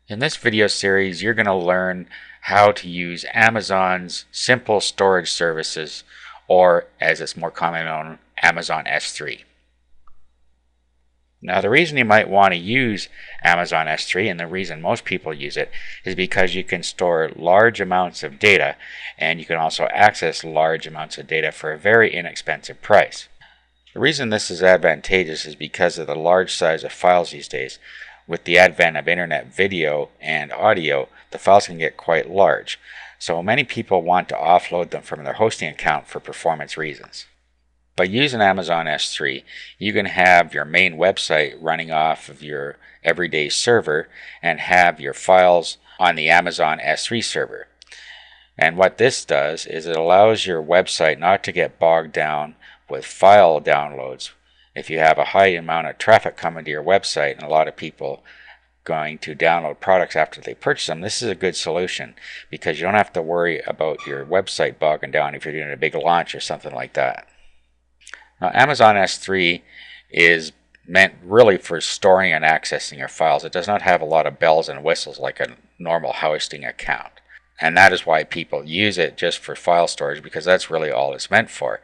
In this video series, you're going to learn how to use Amazon's simple storage services, or as it's more commonly known, Amazon S3. Now, the reason you might want to use Amazon S3, and the reason most people use it, is because you can store large amounts of data, and you can also access large amounts of data for a very inexpensive price. The reason this is advantageous is because of the large size of files these days. With the advent of internet video and audio, the files can get quite large, so many people want to offload them from their hosting account for performance reasons. By using Amazon S3, you can have your main website running off of your everyday server and have your files on the Amazon S3 server. And what this does is it allows your website not to get bogged down with file downloads. If you have a high amount of traffic coming to your website and a lot of people going to download products after they purchase them, this is a good solution because you don't have to worry about your website bogging down if you're doing a big launch or something like that. Now, Amazon S3 is meant really for storing and accessing your files. It does not have a lot of bells and whistles like a normal hosting account. And that is why people use it just for file storage, because that's really all it's meant for.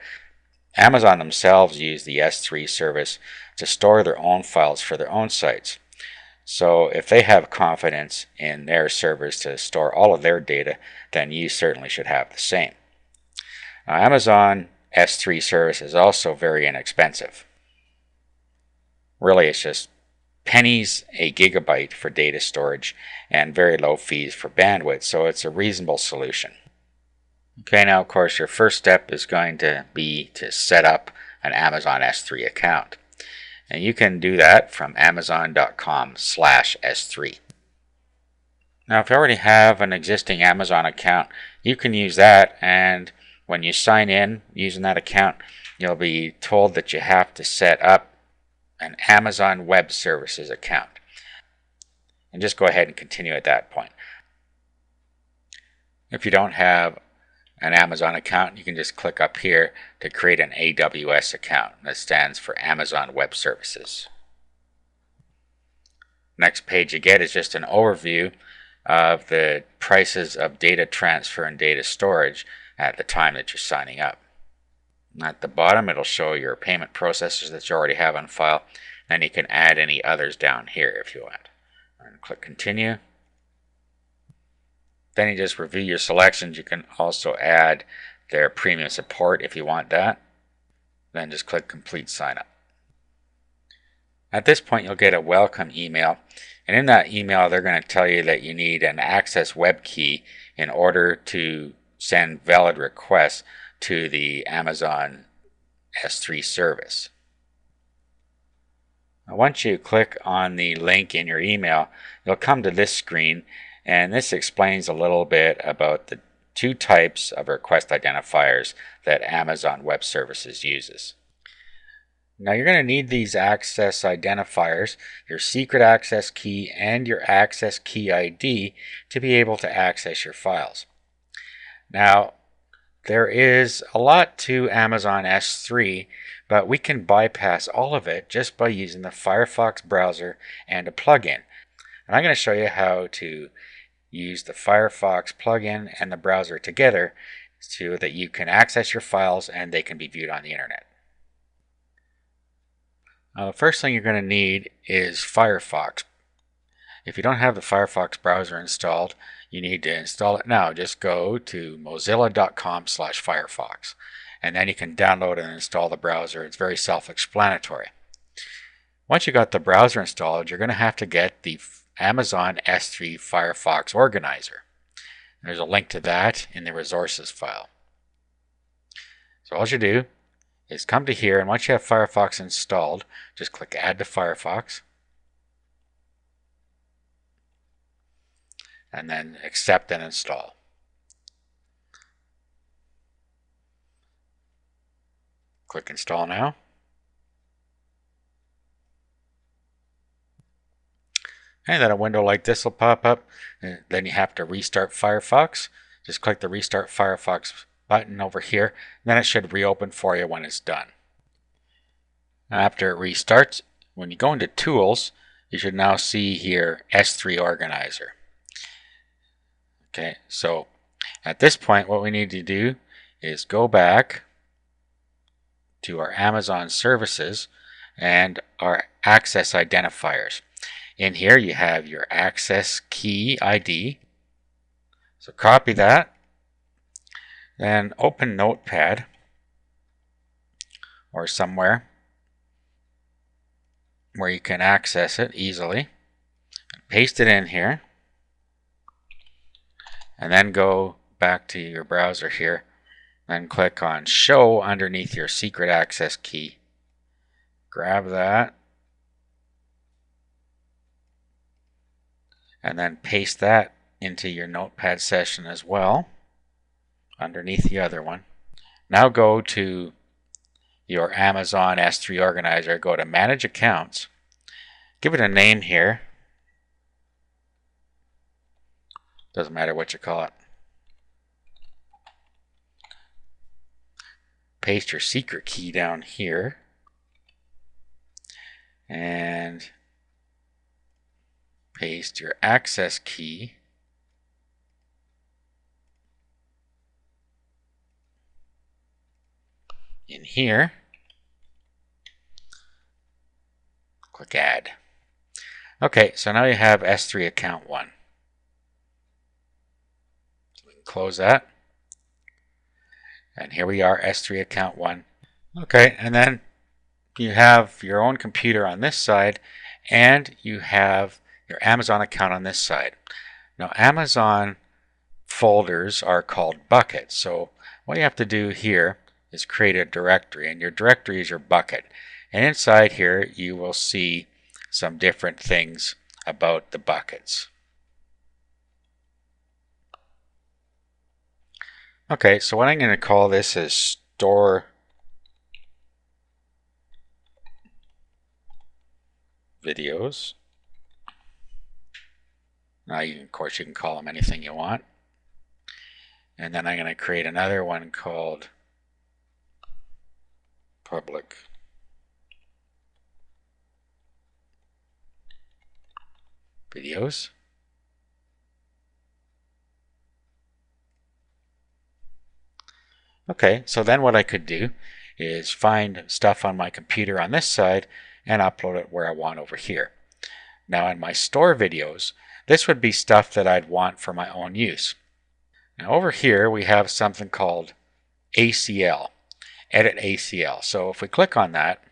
Amazon themselves use the S3 service to store their own files for their own sites. So if they have confidence in their servers to store all of their data, then you certainly should have the same. Now, Amazon S3 service is also very inexpensive. Really, it's just pennies a gigabyte for data storage and very low fees for bandwidth, so it's a reasonable solution. Okay, now of course your first step is going to be to set up an Amazon S3 account. And you can do that from amazon.com/S3. Now if you already have an existing Amazon account, you can use that, and when you sign in using that account, you'll be told that you have to set up an Amazon Web Services account. And just go ahead and continue at that point. If you don't have an Amazon account, you can just click up here to create an AWS account. That stands for Amazon Web Services. Next page you get is just an overview of the prices of data transfer and data storage at the time that you're signing up. At the bottom it'll show your payment processors that you already have on file. Then you can add any others down here if you want. And click continue. Then you just review your selections. You can also add their premium support if you want that. Then just click complete sign up. At this point you'll get a welcome email, and in that email they're going to tell you that you need an access web key in order to send valid requests to the Amazon S3 service. Now, once you click on the link in your email, you'll come to this screen, and this explains a little bit about the two types of request identifiers that Amazon Web Services uses. Now you're going to need these access identifiers, your secret access key and your access key ID, to be able to access your files. Now there is a lot to Amazon S3, but we can bypass all of it just by using the Firefox browser and a plugin. And I'm going to show you how to use the Firefox plugin and the browser together so that you can access your files and they can be viewed on the internet. Now, the first thing you're going to need is Firefox. If you don't have the Firefox browser installed, you need to install it now. Just go to mozilla.com/Firefox, and then you can download and install the browser. It's very self-explanatory. Once you got the browser installed, you're going to have to get the Amazon S3 Firefox Organizer. There's a link to that in the resources file. So all you do is come to here, and once you have Firefox installed, just click Add to Firefox, and then accept and install. Click Install now. And then a window like this will pop up. And then you have to restart Firefox. Just click the Restart Firefox button over here. Then it should reopen for you when it's done. After it restarts, when you go into Tools, you should now see here S3 Organizer. Okay, so at this point what we need to do is go back to our Amazon services and our access identifiers. In here you have your access key ID. So copy that, then open Notepad or somewhere where you can access it easily. Paste it in here, and then go back to your browser here, then click on Show underneath your secret access key. Grab that, and then paste that into your Notepad session as well, underneath the other one. Now go to your Amazon S3 Organizer, go to Manage Accounts, give it a name here. Doesn't matter what you call it. Paste your secret key down here, and paste your access key in here. Click Add. Okay, so now you have S3 Account 1. So we can close that. And here we are, S3 Account 1. Okay, and then you have your own computer on this side, and you have your Amazon account on this side. Now, Amazon folders are called buckets. So what you have to do here is create a directory, and your directory is your bucket. And inside here, you will see some different things about the buckets. Okay, so what I'm going to call this is Store Videos. Now, of course, you can call them anything you want. And then I'm going to create another one called Public Videos. Okay, so then what I could do is find stuff on my computer on this side and upload it where I want over here. Now in my store videos, this would be stuff that I'd want for my own use. Now over here we have something called ACL, Edit ACL. So if we click on that,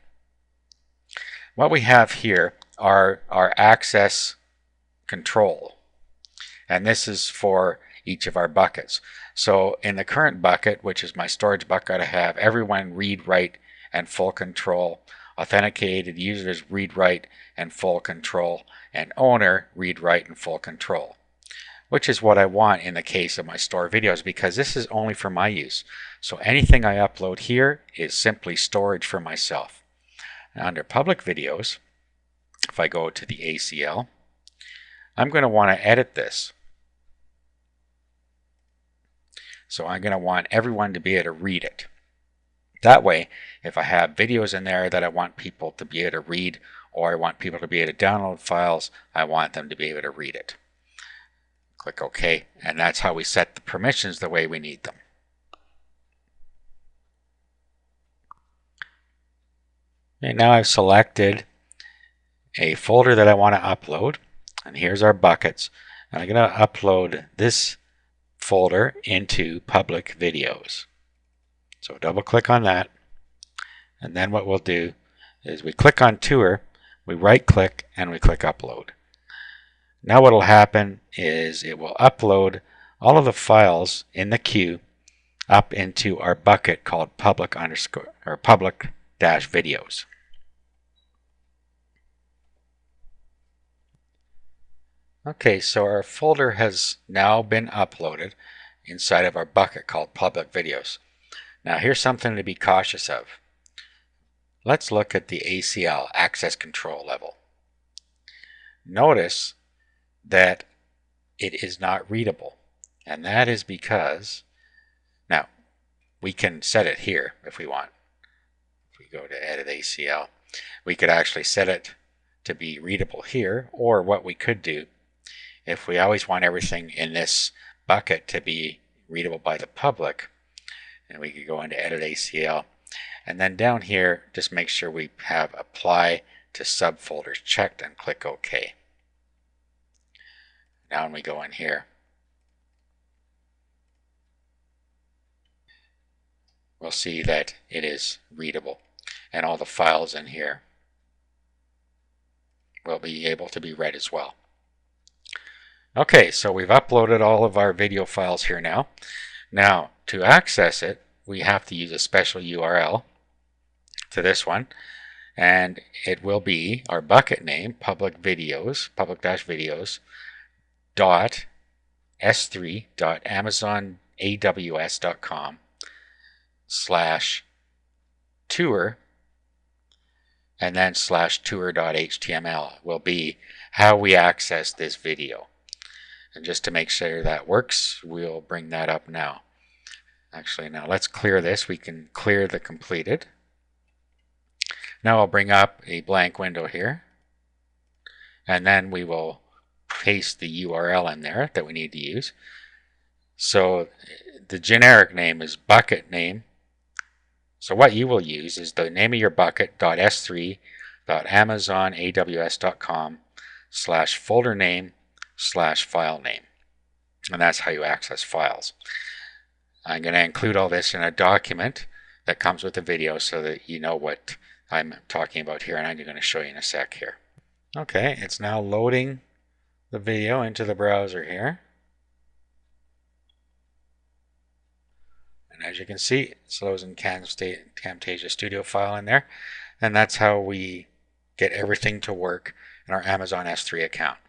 what we have here are our access control. And this is for each of our buckets. So in the current bucket, which is my storage bucket, I have everyone read, write, and full control, authenticated users read, write, and full control, and owner read, write, and full control, which is what I want in the case of my store videos, because this is only for my use. So anything I upload here is simply storage for myself. Now, under public videos, if I go to the ACL, I'm going to want to edit this. So I'm going to want everyone to be able to read it. That way, if I have videos in there that I want people to be able to read, or I want people to be able to download files, I want them to be able to read it. Click OK, and that's how we set the permissions the way we need them. And now I've selected a folder that I want to upload, and here's our buckets. And I'm going to upload this folder into public videos. So double click on that, and then what we'll do is we click on Tour, we right click, and we click Upload. Now what will happen is it will upload all of the files in the queue up into our bucket called public-videos. Okay, so our folder has now been uploaded inside of our bucket called public videos. Now here's something to be cautious of. Let's look at the ACL, access control level. Notice that it is not readable, and that is because, now we can set it here if we want. If we go to edit ACL, we could actually set it to be readable here, or what we could do, if we always want everything in this bucket to be readable by the public, and we could go into Edit ACL, and then down here just make sure we have Apply to Subfolders checked and click OK. Now when we go in here, we'll see that it is readable, and all the files in here will be able to be read as well. Okay, so we've uploaded all of our video files here now. Now, to access it, we have to use a special URL to this one, and it will be our bucket name, public-videos dot s3.amazonaws.com/tour, and then /tour.html will be how we access this video. And just to make sure that works, we'll bring that up now. Actually, now let's clear this. We can clear the completed. Now I'll bring up a blank window here, and then we will paste the URL in there that we need to use. So the generic name is bucket name. So what you will use is the name of your bucket .s3.amazonaws.com/folder name/file name. And that's how you access files. I'm going to include all this in a document that comes with the video so that you know what I'm talking about here, and I'm going to show you in a sec here. Okay, it's now loading the video into the browser here. And as you can see, it's loading Camtasia Studio file in there, and that's how we get everything to work in our Amazon S3 account.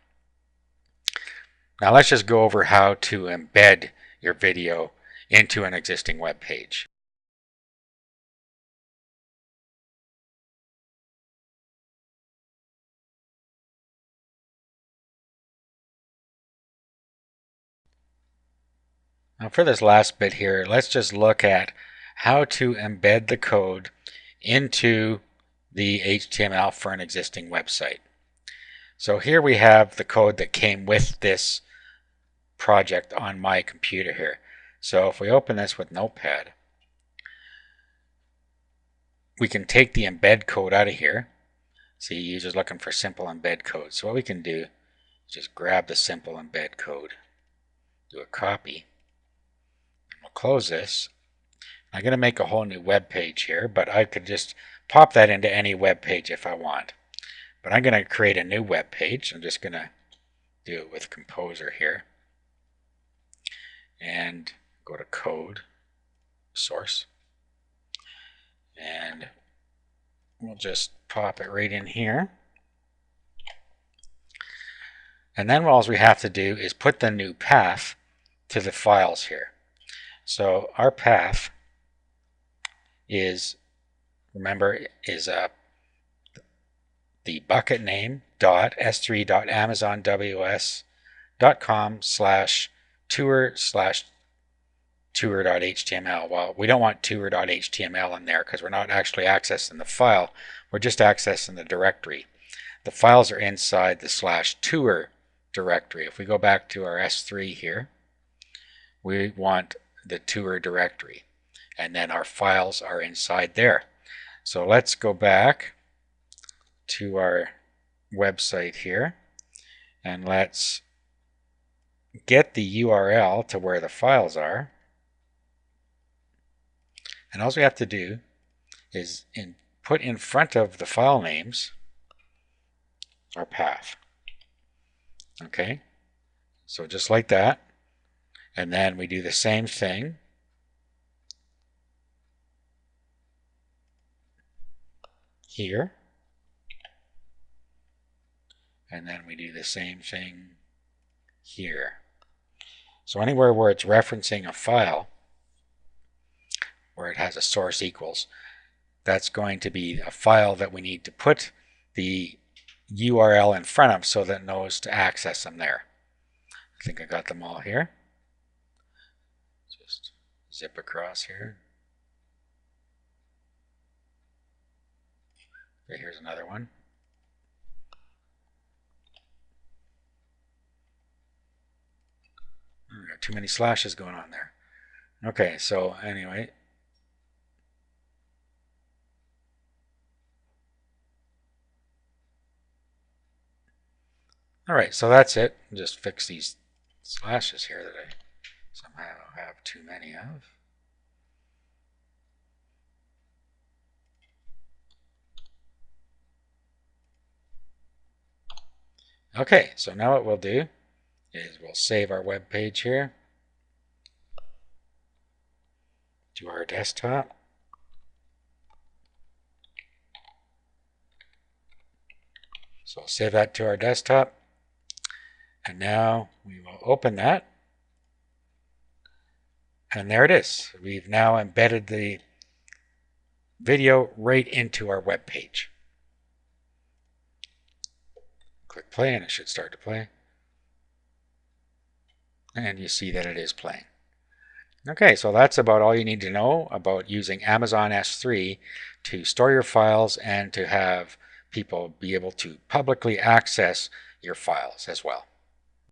Now let's just go over how to embed your video into an existing web page. Now for this last bit here, let's just look at how to embed the code into the HTML for an existing website. So here we have the code that came with this project on my computer here. So if we open this with Notepad, we can take the embed code out of here. See, users looking for simple embed code. So what we can do is just grab the simple embed code, do a copy. We'll close this. I'm going to make a whole new web page here, but I could just pop that into any web page if I want. But I'm going to create a new web page. I'm just going to do it with Composer here. And go to Code, Source. And we'll just pop it right in here. And then all we have to do is put the new path to the files here. So our path is, remember, is the bucket name .s3.amazonaws.com/tour/tour.html. Well, we don't want tour.html in there because we're not actually accessing the file. We're just accessing the directory. The files are inside the /tour directory. If we go back to our S3 here, we want the tour directory, and then our files are inside there. So let's go back to our website here, and let's get the URL to where the files are. And all we have to do is put in front of the file names our path. Okay, so just like that. And then we do the same thing here. And then we do the same thing here. So anywhere where it's referencing a file, where it has a source equals, that's going to be a file that we need to put the URL in front of so that it knows to access them there. I think I got them all here. Just zip across here. Okay, here's another one. too many slashes going on there. Okay, so anyway. Alright, so that's it. Just fix these slashes here that I somehow have too many of. Okay, so now what we'll do is we'll save our web page here to our desktop. So we'll save that to our desktop. And now we will open that. And there it is. We've now embedded the video right into our web page. Click play and it should start to play. And you see that it is playing. Okay, so that's about all you need to know about using Amazon S3 to store your files and to have people be able to publicly access your files as well.